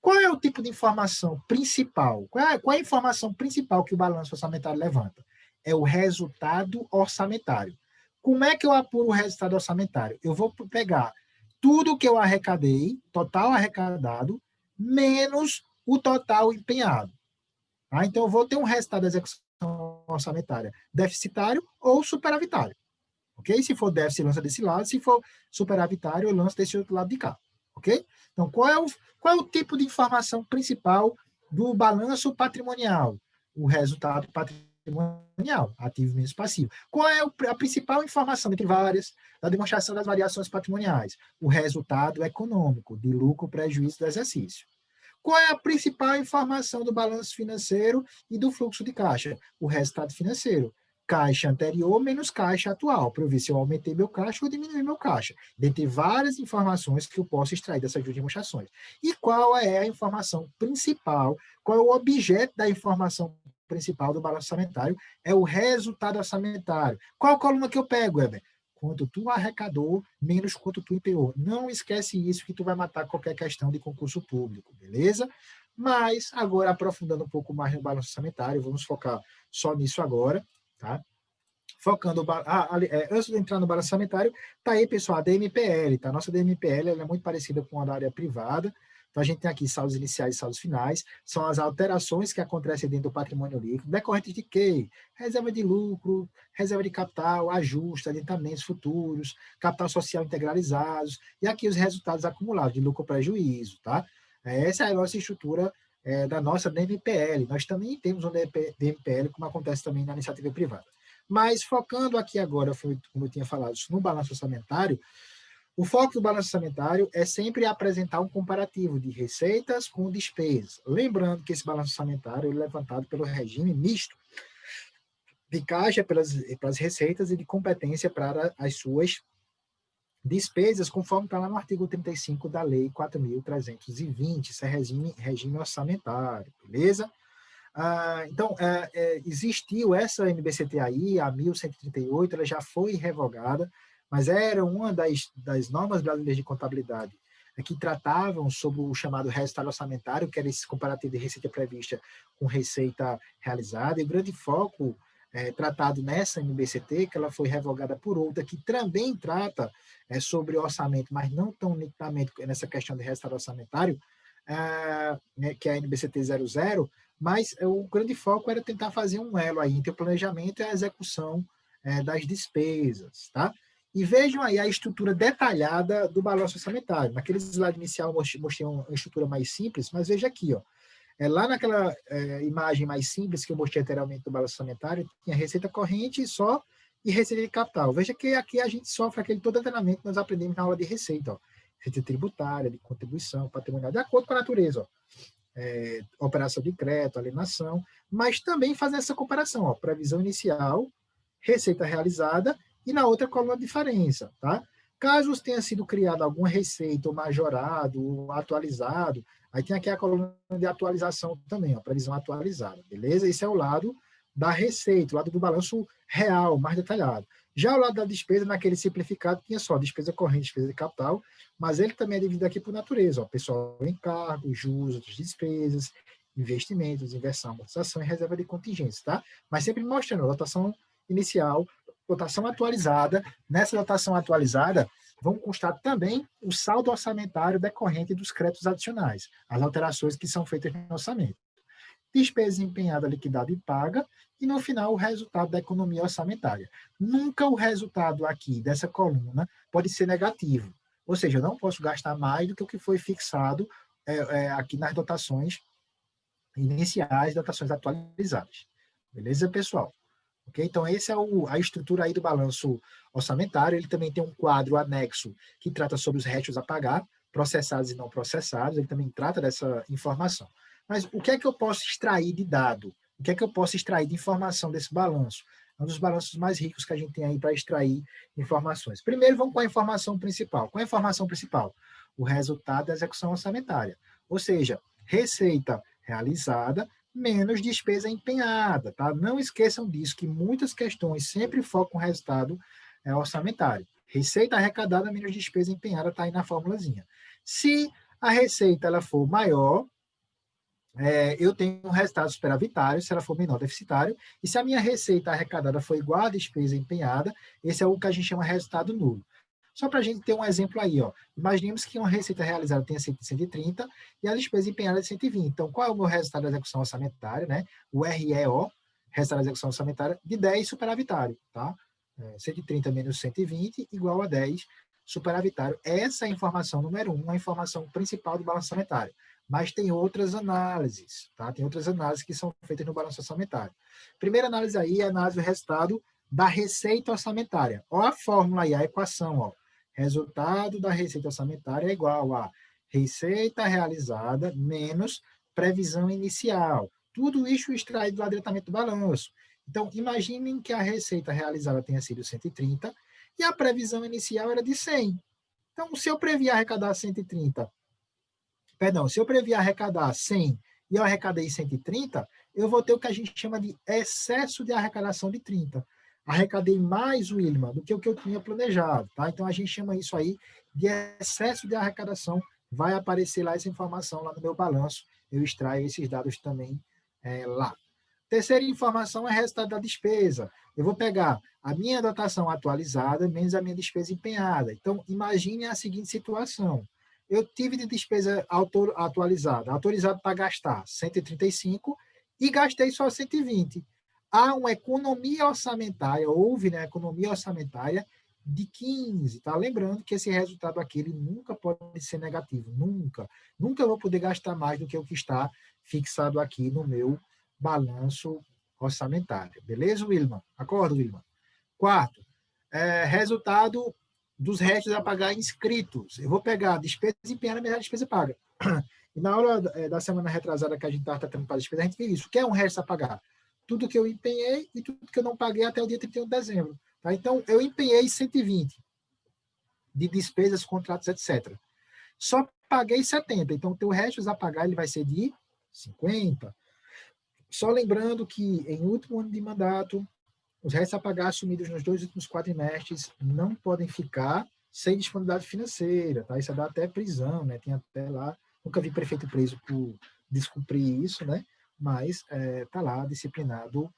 Qual é o tipo de informação principal? Qual é a informação principal que o balanço orçamentário levanta? É o resultado orçamentário. Como é que eu apuro o resultado orçamentário? Eu vou pegar tudo que eu arrecadei, total arrecadado, menos o total empenhado. Tá? Então, eu vou ter um resultado da execução orçamentária deficitário ou superavitário. Ok? Se for déficit, lança desse lado. Se for superavitário, eu lanço desse outro lado de cá. Ok? Então, qual é o tipo de informação principal do balanço patrimonial? O resultado patrimonial, ativo menos passivo. Qual é a principal informação entre várias da demonstração das variações patrimoniais? O resultado econômico, de lucro, prejuízo do exercício. Qual é a principal informação do balanço financeiro e do fluxo de caixa? O resultado financeiro. Caixa anterior menos caixa atual, para eu ver se eu aumentei meu caixa ou diminui meu caixa. Dentre várias informações que eu posso extrair dessas duas demonstrações. E qual é a informação principal? Qual é o objeto da informação principal do balanço orçamentário? É o resultado orçamentário. Qual a coluna que eu pego, Weber? Quanto tu arrecadou, menos quanto tu empenhou. Não esquece isso que tu vai matar qualquer questão de concurso público, beleza? Mas, agora, aprofundando um pouco mais no balanço orçamentário, vamos focar só nisso agora, tá? Focando, antes de entrar no balanço orçamentário, tá aí, pessoal, a DMPL, tá? A nossa DMPL ela é muito parecida com a da área privada. Então, a gente tem aqui saldos iniciais e saldos finais, são as alterações que acontecem dentro do patrimônio líquido, decorrentes de quê? Reserva de lucro, reserva de capital, ajuste, adiantamentos futuros, capital social integralizados, e aqui os resultados acumulados de lucro prejuízo, tá? Essa é a nossa estrutura da nossa DMPL. Nós também temos um DMPL, como acontece também na iniciativa privada. Mas focando aqui agora, como eu tinha falado, no balanço orçamentário, o foco do balanço orçamentário é sempre apresentar um comparativo de receitas com despesas. Lembrando que esse balanço orçamentário é levantado pelo regime misto de caixa pelas receitas e de competência para as suas despesas, conforme está lá no artigo 35 da Lei 4.320, isso é regime orçamentário, beleza? Então, existiu essa NBCT aí, a 1138, ela já foi revogada, mas era uma das normas brasileiras de contabilidade que tratavam sobre o chamado resultado orçamentário, que era esse comparativo de receita prevista com receita realizada, e o grande foco tratado nessa NBCT, que ela foi revogada por outra, que também trata sobre orçamento, mas não tão nitidamente nessa questão de resultado orçamentário, que é a NBCT 00, mas o grande foco era tentar fazer um elo aí entre o planejamento e a execução das despesas, tá? E vejam aí a estrutura detalhada do balanço orçamentário. Naquele slide inicial eu mostrei uma estrutura mais simples, mas veja aqui, ó. Lá naquela imagem mais simples que eu mostrei anteriormente do balanço orçamentário, tinha receita corrente só e receita de capital. Veja que aqui a gente sofre aquele todo treinamento que nós aprendemos na aula de receita, ó. Receita tributária, de contribuição, patrimonial, de acordo com a natureza, ó. Operação de crédito, alienação, mas também fazer essa comparação, ó, previsão inicial, receita realizada e na outra coluna a diferença, tá? Caso tenha sido criada alguma receita, ou majorado, ou atualizado, aí tem aqui a coluna de atualização também, ó, previsão atualizada, beleza? Esse é o lado da receita, o lado do balanço real, mais detalhado. Já o lado da despesa, naquele simplificado, tinha só despesa corrente, despesa de capital, mas ele também é dividido aqui por natureza, ó, pessoal, encargo, juros, outras despesas, investimentos, inversão, amortização e reserva de contingência, tá? Mas sempre mostrando a dotação inicial, dotação atualizada. Nessa dotação atualizada, vão constar também o saldo orçamentário decorrente dos créditos adicionais, as alterações que são feitas no orçamento. Despesa empenhada, liquidada e paga, e no final o resultado da economia orçamentária. Nunca o resultado aqui dessa coluna pode ser negativo, ou seja, eu não posso gastar mais do que o que foi fixado aqui nas dotações iniciais, dotações atualizadas. Beleza, pessoal? Okay? Então, essa é a estrutura aí do balanço orçamentário. Ele também tem um quadro anexo que trata sobre os restos a pagar, processados e não processados. Ele também trata dessa informação. Mas o que é que eu posso extrair de dado? O que é que eu posso extrair de informação desse balanço? É um dos balanços mais ricos que a gente tem aí para extrair informações. Primeiro, vamos com a informação principal. Qual é a informação principal? O resultado da execução orçamentária. Ou seja, receita realizada menos despesa empenhada, tá? Não esqueçam disso, que muitas questões sempre focam o resultado orçamentário. Receita arrecadada menos despesa empenhada está aí na formulazinha. Se a receita ela for maior, eu tenho um resultado superavitário, se ela for menor, deficitário, e se a minha receita arrecadada for igual à despesa empenhada, esse é o que a gente chama de resultado nulo. Só para a gente ter um exemplo aí, ó. Imaginemos que uma receita realizada tenha sido de 130 e a despesa empenhada de 120. Então, qual é o meu resultado da execução orçamentária, né? O REO, resultado da execução orçamentária, de 10 superavitário, tá? 130 menos 120 igual a 10 superavitário. Essa é a informação número 1, a informação principal do balanço orçamentário. Mas tem outras análises, tá? Tem outras análises que são feitas no balanço orçamentário. Primeira análise aí é a análise do resultado da receita orçamentária. Olha a fórmula aí, a equação, ó. Resultado da receita orçamentária é igual a receita realizada menos previsão inicial. Tudo isso extraído lá diretamente do balanço. Então, imaginem que a receita realizada tenha sido 130 e a previsão inicial era de 100. Então, se eu previ arrecadar 130, perdão, se eu previ arrecadar 100 e eu arrecadei 130, eu vou ter o que a gente chama de excesso de arrecadação de 30. Arrecadei mais, Wilma, do que o que eu tinha planejado, tá? Então, a gente chama isso aí de excesso de arrecadação. Vai aparecer lá essa informação lá no meu balanço. Eu extraio esses dados também lá. Terceira informação é resultado da despesa. Eu vou pegar a minha dotação atualizada menos a minha despesa empenhada. Então, imagine a seguinte situação. Eu tive de despesa atualizada, autorizado para gastar 135 e gastei só 120. Há uma economia orçamentária, houve, né, economia orçamentária de 15, tá? Lembrando que esse resultado aqui ele nunca pode ser negativo, nunca. Nunca eu vou poder gastar mais do que o que está fixado aqui no meu balanço orçamentário. Beleza, Wilma? Acorda, Wilma? Quarto, resultado dos restos a pagar inscritos. Eu vou pegar a despesa empenhada menos a despesa paga. E na aula da semana retrasada que a gente estava tratando para a despesa, a gente viu isso. O que é um resto a pagar? Tudo que eu empenhei e tudo que eu não paguei até o dia 31 de dezembro. Tá? Então, eu empenhei 120 de despesas, contratos, etc. Só paguei 70. Então, o teu restos a pagar ele vai ser de 50. Só lembrando que, em último ano de mandato, os restos a pagar assumidos nos 2 últimos quadrimestres não podem ficar sem disponibilidade financeira, tá? Isso dá até prisão, né? Tem até lá, nunca vi prefeito preso por descumprir isso, né? Mas tá lá disciplinado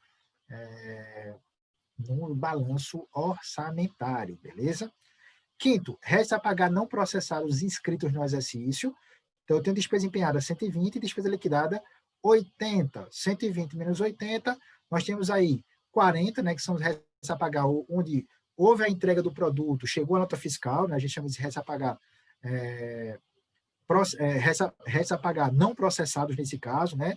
no balanço orçamentário, beleza? Quinto, restos a pagar não processados inscritos no exercício. Então, eu tenho despesa empenhada 120 e despesa liquidada 80. 120 menos 80, nós temos aí 40, né, que são os restos a pagar onde houve a entrega do produto, chegou a nota fiscal, né, a gente chama de restos a pagar, restos a pagar não processados nesse caso, né,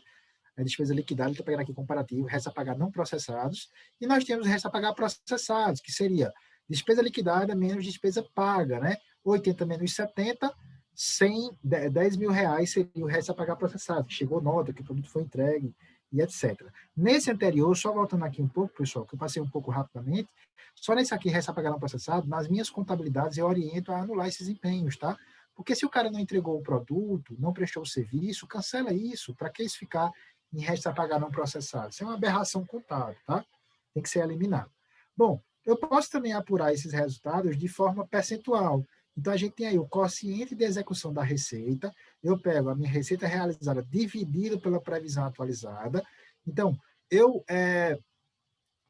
a despesa liquidada, estou pegando aqui comparativo, restos a pagar não processados, e nós temos restos a pagar processados, que seria despesa liquidada menos despesa paga, né, 80 menos 70, 100, 10 mil reais seria o resto a pagar processado, chegou nota, que o produto foi entregue, e etc. Nesse anterior, só voltando aqui um pouco, pessoal, que eu passei um pouco rapidamente, só nesse aqui, resto a pagar não processado, nas minhas contabilidades eu oriento a anular esses empenhos, tá? Porque se o cara não entregou o produto, não prestou o serviço, cancela isso, para que isso ficar em resto a pagar não processado? Isso é uma aberração contábil, tá? Tem que ser eliminado. Bom, eu posso também apurar esses resultados de forma percentual. Então, a gente tem aí o quociente de execução da receita, eu pego a minha receita realizada dividido pela previsão atualizada. Então, eu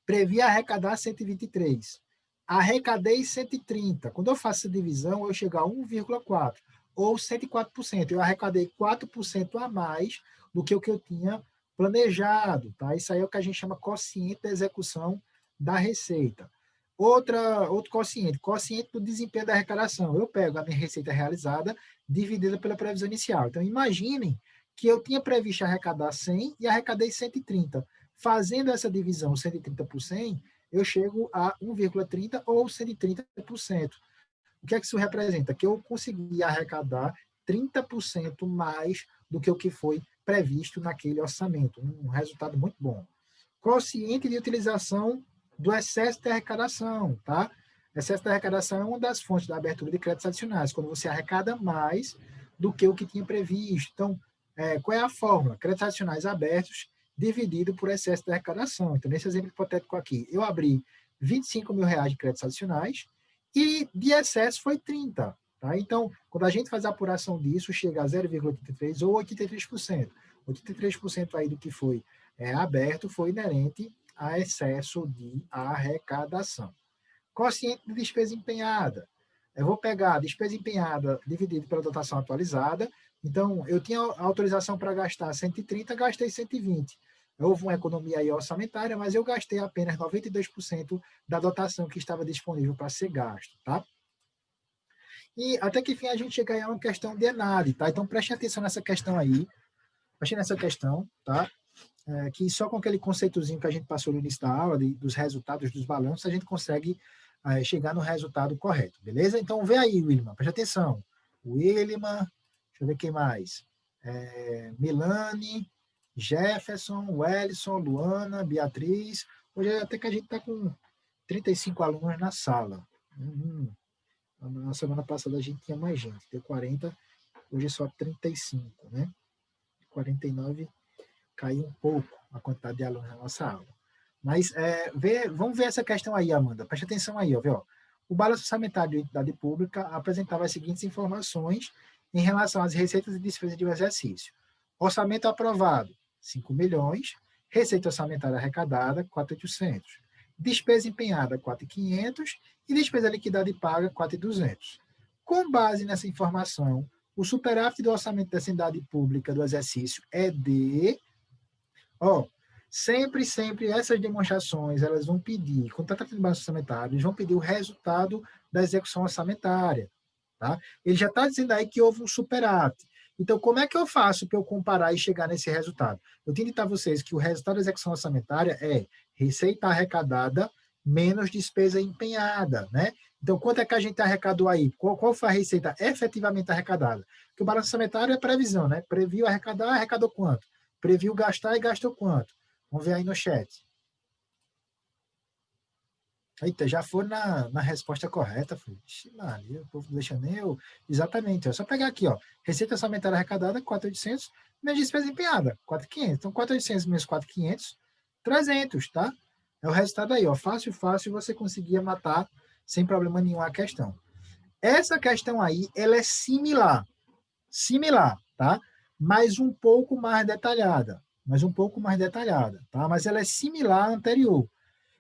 previ arrecadar 123, arrecadei 130. Quando eu faço essa divisão, eu chego a 1,4, ou 104%. Eu arrecadei 4% a mais do que o que eu tinha planejado. Tá? Isso aí é o que a gente chama quociente da execução da receita. Outro quociente do desempenho da arrecadação. Eu pego a minha receita realizada dividida pela previsão inicial. Então, imaginem que eu tinha previsto arrecadar 100 e arrecadei 130. Fazendo essa divisão 130 por 100, eu chego a 1,30 ou 130%. O que é que isso representa? Que eu consegui arrecadar 30% mais do que o que foi previsto naquele orçamento. Um resultado muito bom. Quociente de utilização do excesso de arrecadação, tá? Excesso de arrecadação é uma das fontes da abertura de créditos adicionais, quando você arrecada mais do que o que tinha previsto. Então, qual é a fórmula? Créditos adicionais abertos dividido por excesso de arrecadação. Então, nesse exemplo hipotético aqui, eu abri 25 mil reais de créditos adicionais e de excesso foi 30. Tá? Então, quando a gente faz a apuração disso, chega a 0,83 ou 83%. 83% aí do que foi aberto foi inerente a excesso de arrecadação. Quociente de despesa empenhada. Eu vou pegar a despesa empenhada dividido pela dotação atualizada. Então, eu tinha autorização para gastar 130, gastei 120. Houve uma economia aí orçamentária, mas eu gastei apenas 92% da dotação que estava disponível para ser gasto, tá? E até que enfim a gente chega aí a uma questão de ENAD, tá? Então preste atenção nessa questão aí, preste nessa questão, tá? Que só com aquele conceitozinho que a gente passou no início da aula, dos resultados dos balanços, a gente consegue chegar no resultado correto, beleza? Então vê aí, William, preste atenção. William, deixa eu ver quem mais. Milane, Jefferson, Wellison, Luana, Beatriz. Hoje até que a gente está com 35 alunos na sala. Na semana passada a gente tinha mais gente, deu 40, hoje é só 35, né? 49 caiu um pouco a quantidade de alunos na nossa aula. Mas vamos ver essa questão aí, Amanda. Preste atenção aí, ó. O balanço orçamentário de entidade pública apresentava as seguintes informações em relação às receitas e despesas de um exercício. Orçamento aprovado, 5 milhões. Receita orçamentária arrecadada, 4.800. Despesa empenhada, 4.500. E despesa liquidada e paga, 4.200. Com base nessa informação, o superávit do orçamento da entidade pública do exercício é de... sempre essas demonstrações, elas vão pedir, quando está tratando de balanço orçamentário, eles vão pedir o resultado da execução orçamentária. Tá? Ele já está dizendo aí que houve um superávit. Então, como é que eu faço para eu comparar e chegar nesse resultado? Eu tenho que ditar a vocês que o resultado da execução orçamentária é receita arrecadada menos despesa empenhada, né? Então, quanto é que a gente arrecadou aí? Qual foi a receita efetivamente arrecadada? Porque o balanço orçamentário é previsão, né? Previu arrecadar, arrecadou quanto? Previu gastar e gastou quanto? Vamos ver aí no chat. Eita, já foi na resposta correta. Ixi, Maria, o povo não deixa nem eu... Exatamente, é só pegar aqui, ó. Receita orçamentária arrecadada, 4.800, menos despesa empenhada, 4.500. Então, 4.800 menos 4.500, 300, tá? É o resultado aí, ó. Fácil, você conseguia matar sem problema nenhum a questão. Essa questão aí, ela é similar, tá? Mas um pouco mais detalhada, tá? Mas ela é similar à anterior.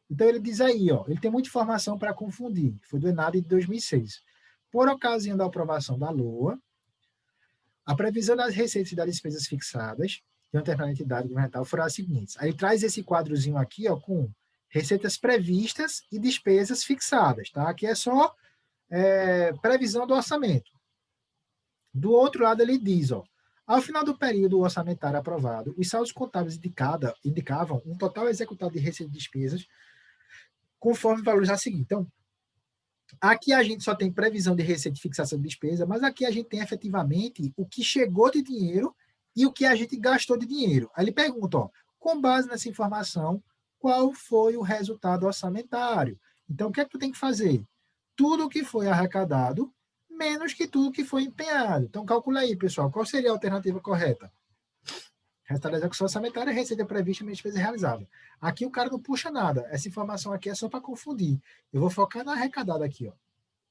Então, ele diz aí, ó, ele tem muita informação para confundir. Foi do ENAD de 2006. Por ocasião da aprovação da LOA, a previsão das receitas e das despesas fixadas de uma determinada entidade governamental foram as seguintes. Aí ele traz esse quadrozinho aqui, ó, com receitas previstas e despesas fixadas, tá? Aqui é só previsão do orçamento. Do outro lado, ele diz, ó, ao final do período orçamentário aprovado, os saldos contábeis indicavam um total executado de receitas e despesas conforme valores a seguir. Então, aqui a gente só tem previsão de receita e fixação de despesa, mas aqui a gente tem efetivamente o que chegou de dinheiro e o que a gente gastou de dinheiro. Aí ele pergunta, ó, com base nessa informação, qual foi o resultado orçamentário? Então, o que é que tu tem que fazer? Tudo o que foi arrecadado, menos que tudo que foi empenhado. Então, calcula aí, pessoal, qual seria a alternativa correta? Resultado da execução orçamentária, receita prevista, menos despesa realizável. Aqui o cara não puxa nada. Essa informação aqui é só para confundir. Eu vou focar na arrecadada aqui, ó.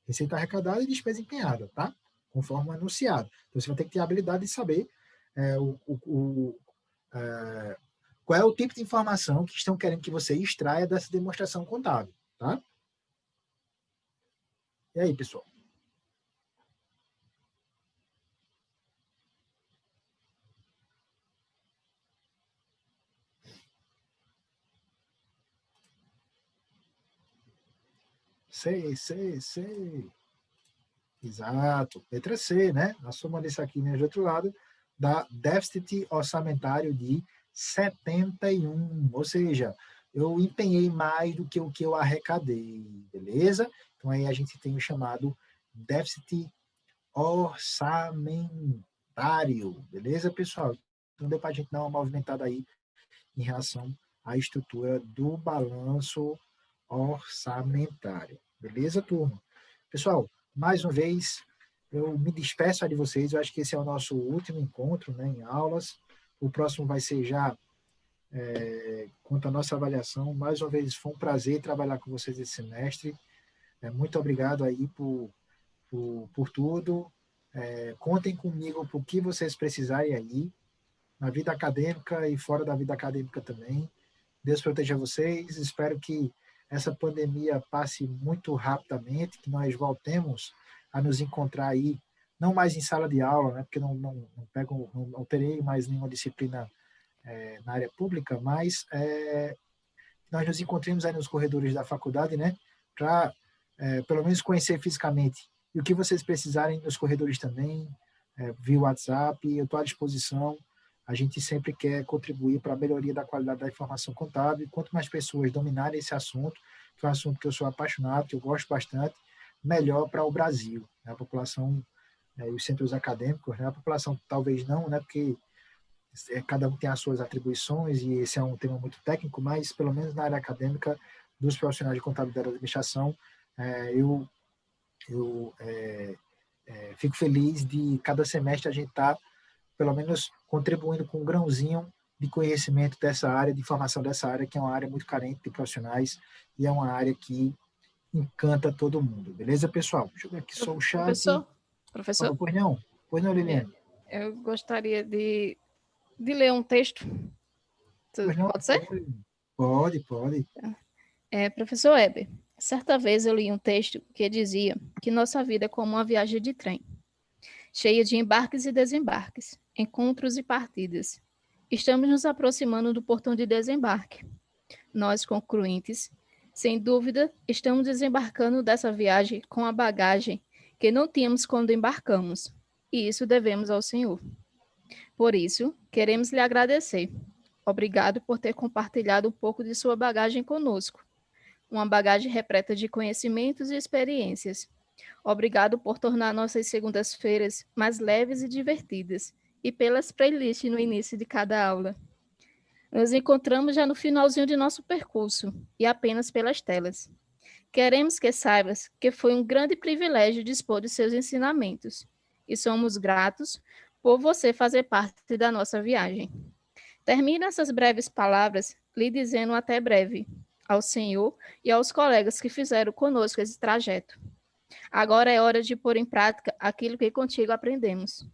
Receita arrecadada e despesa empenhada, tá? Conforme anunciado. Então, você vai ter que ter a habilidade de saber qual é o tipo de informação que estão querendo que você extraia dessa demonstração contábil, tá? E aí, pessoal? Sei. Exato. Letra C, né? A soma desse aqui, né, do outro lado, dá déficit orçamentário de 71. Ou seja, eu empenhei mais do que o que eu arrecadei, beleza? Então aí a gente tem o chamado déficit orçamentário, beleza, pessoal? Então deu para a gente dar uma movimentada aí em relação à estrutura do balanço orçamentário. Beleza, turma? Pessoal, mais uma vez, eu me despeço de vocês. Eu acho que esse é o nosso último encontro, né, em aulas. O próximo vai ser já quanto à nossa avaliação. Mais uma vez, foi um prazer trabalhar com vocês esse semestre. Muito obrigado aí por tudo. Contem comigo por que vocês precisarem aí, na vida acadêmica e fora da vida acadêmica também. Deus proteja vocês. Espero que essa pandemia passe muito rapidamente, que nós voltemos a nos encontrar aí, não mais em sala de aula, né, porque não terei mais nenhuma disciplina na área pública, mas nós nos encontremos aí nos corredores da faculdade, né, para pelo menos conhecer fisicamente. E o que vocês precisarem nos corredores também, via WhatsApp, eu estou à disposição. A gente sempre quer contribuir para a melhoria da qualidade da informação contábil. Quanto mais pessoas dominarem esse assunto, que é um assunto que eu sou apaixonado, que eu gosto bastante, melhor para o Brasil, né? A população e os centros acadêmicos, né? A população talvez não, né? Porque cada um tem as suas atribuições e esse é um tema muito técnico, mas pelo menos na área acadêmica dos profissionais de contabilidade e administração, eu fico feliz de cada semestre a gente estar pelo menos contribuindo com um grãozinho de conhecimento dessa área, de formação dessa área, que é uma área muito carente de profissionais e é uma área que encanta todo mundo. Beleza, pessoal? Deixa eu ver aqui só o chat. Professor, Pois não, Liliane? eu gostaria de ler um texto. Pois não? Pode ser? Pode. Professor Weber, certa vez eu li um texto que dizia que nossa vida é como uma viagem de trem, cheia de embarques e desembarques, encontros e partidas. Estamos nos aproximando do portão de desembarque. Nós, concluintes, sem dúvida, estamos desembarcando dessa viagem com a bagagem que não tínhamos quando embarcamos, e isso devemos ao Senhor. Por isso, queremos lhe agradecer. Obrigado por ter compartilhado um pouco de sua bagagem conosco. Uma bagagem repleta de conhecimentos e experiências. Obrigado por tornar nossas segundas-feiras mais leves e divertidas, e pelas playlists no início de cada aula. Nos encontramos já no finalzinho de nosso percurso, e apenas pelas telas. Queremos que saibas que foi um grande privilégio dispor de seus ensinamentos, e somos gratos por você fazer parte da nossa viagem. Termino essas breves palavras lhe dizendo até breve, ao Senhor e aos colegas que fizeram conosco esse trajeto. Agora é hora de pôr em prática aquilo que contigo aprendemos.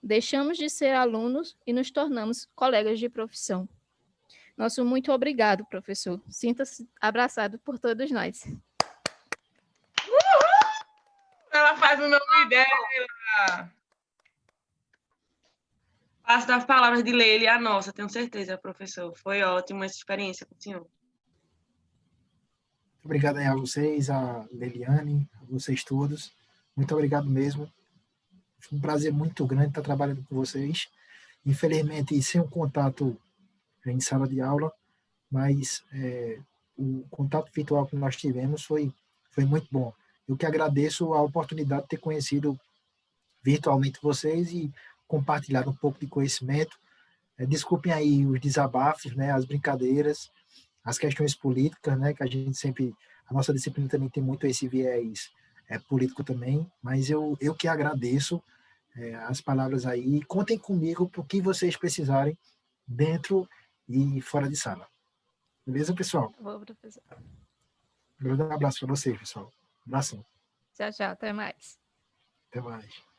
Deixamos de ser alunos e nos tornamos colegas de profissão. Nosso muito obrigado, professor. Sinta-se abraçado por todos nós. Ela faz o nome dela. Passo das palavras de Leila a nossa, tenho certeza, professor. Foi ótima essa experiência com o senhor. Obrigado aí a vocês, a Leliane, a vocês todos. Muito obrigado mesmo. Foi um prazer muito grande estar trabalhando com vocês. Infelizmente, sem o contato em sala de aula, mas o contato virtual que nós tivemos foi muito bom. Eu que agradeço a oportunidade de ter conhecido virtualmente vocês e compartilhado um pouco de conhecimento. Desculpem aí os desabafos, né, as brincadeiras, as questões políticas, né, que a gente sempre, a nossa disciplina também tem muito esse viés político também, mas eu que agradeço as palavras aí. Contem comigo para o que vocês precisarem dentro e fora de sala. Beleza, pessoal? Bom, professor. Um grande abraço para vocês, pessoal. Um abração. Tchau, até mais. Até mais.